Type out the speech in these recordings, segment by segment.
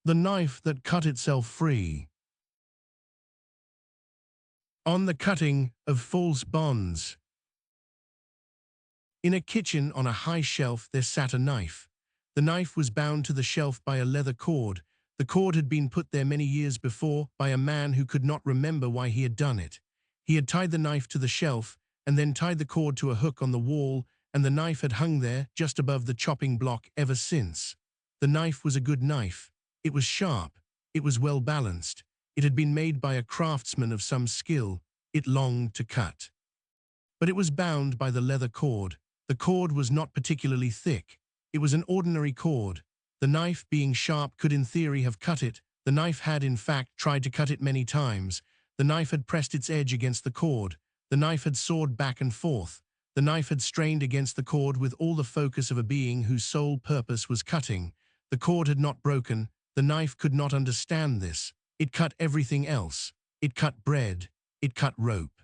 The knife that cut itself free. On the cutting of false bonds. In a kitchen on a high shelf there sat a knife. The knife was bound to the shelf by a leather cord. The cord had been put there many years before by a man who could not remember why he had done it. He had tied the knife to the shelf and then tied the cord to a hook on the wall, and the knife had hung there just above the chopping block ever since. The knife was a good knife. It was sharp. It was well balanced. It had been made by a craftsman of some skill. It longed to cut. But it was bound by the leather cord. The cord was not particularly thick. It was an ordinary cord. The knife, being sharp, could in theory have cut it. The knife had, in fact, tried to cut it many times. The knife had pressed its edge against the cord. The knife had sawed back and forth. The knife had strained against the cord with all the focus of a being whose sole purpose was cutting. The cord had not broken. The knife could not understand this. It cut everything else. It cut bread. It cut rope.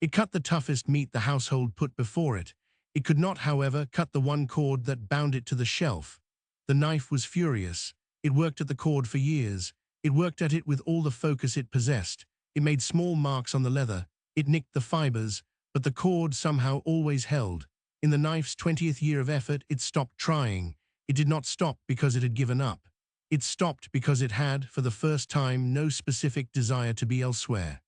It cut the toughest meat the household put before it. It could not, however, cut the one cord that bound it to the shelf. The knife was furious. It worked at the cord for years. It worked at it with all the focus it possessed. It made small marks on the leather. It nicked the fibers, but the cord somehow always held. In the knife's 20th year of effort, it stopped trying. It did not stop because it had given up. It stopped because it had, for the first time, no specific desire to be elsewhere.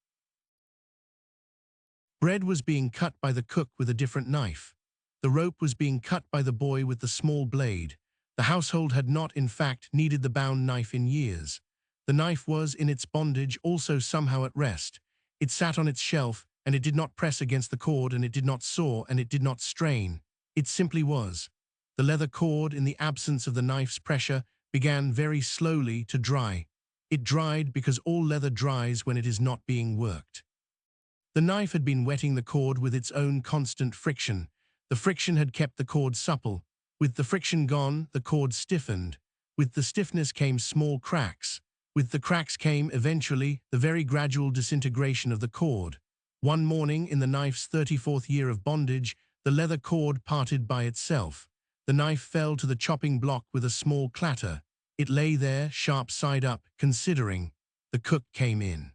Bread was being cut by the cook with a different knife. The rope was being cut by the boy with the small blade. The household had not, in fact, needed the bound knife in years. The knife was, in its bondage, also somehow at rest. It sat on its shelf, and it did not press against the cord, and it did not saw, and it did not strain. It simply was. The leather cord, in the absence of the knife's pressure, began very slowly to dry. It dried because all leather dries when it is not being worked. The knife had been wetting the cord with its own constant friction. The friction had kept the cord supple. With the friction gone, the cord stiffened. With the stiffness came small cracks. With the cracks came, eventually, the very gradual disintegration of the cord. One morning, in the knife's 34th year of bondage, the leather cord parted by itself. The knife fell to the chopping block with a small clatter. It lay there, sharp side up, considering. The cook came in.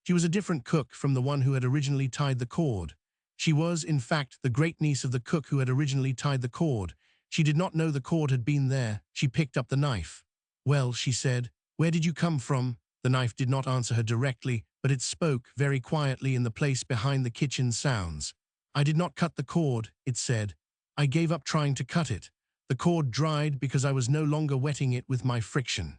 She was a different cook from the one who had originally tied the cord. She was, in fact, the great-niece of the cook who had originally tied the cord. She did not know the cord had been there. She picked up the knife. "Well," she said, "where did you come from?" The knife did not answer her directly, but it spoke very quietly in the place behind the kitchen sounds. "I did not cut the cord," it said. "I gave up trying to cut it. The cord dried because I was no longer wetting it with my friction.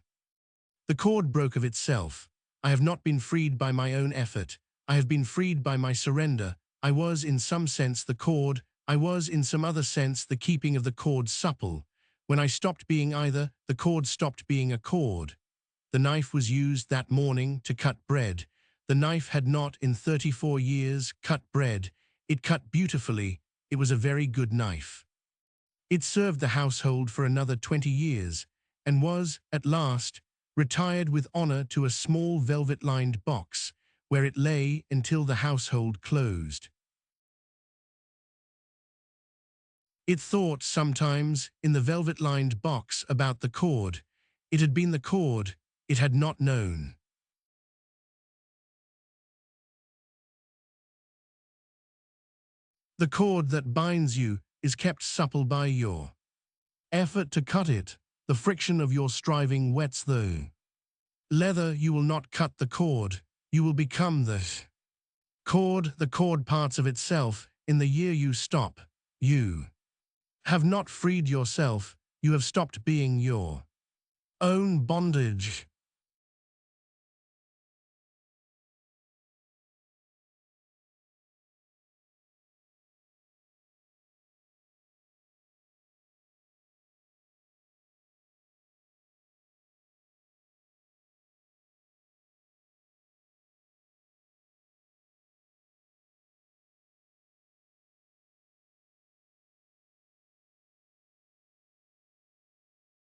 The cord broke of itself. I have not been freed by my own effort. I have been freed by my surrender. I was, in some sense, the cord. I was, in some other sense, the keeping of the cord supple. When I stopped being either, the cord stopped being a cord." The knife was used that morning to cut bread. The knife had not, in 34 years, cut bread. It cut beautifully. It was a very good knife. It served the household for another 20 years, and was, at last, retired with honor to a small velvet-lined box, where it lay until the household closed. It thought sometimes, in the velvet-lined box, about the cord. It had been the cord it had not known. The cord that binds you is kept supple by your effort to cut it. The friction of your striving wets the leather. You will not cut the cord. You will become the cord. The cord parts of itself. In the year you stop, you have not freed yourself. You have stopped being your own bondage.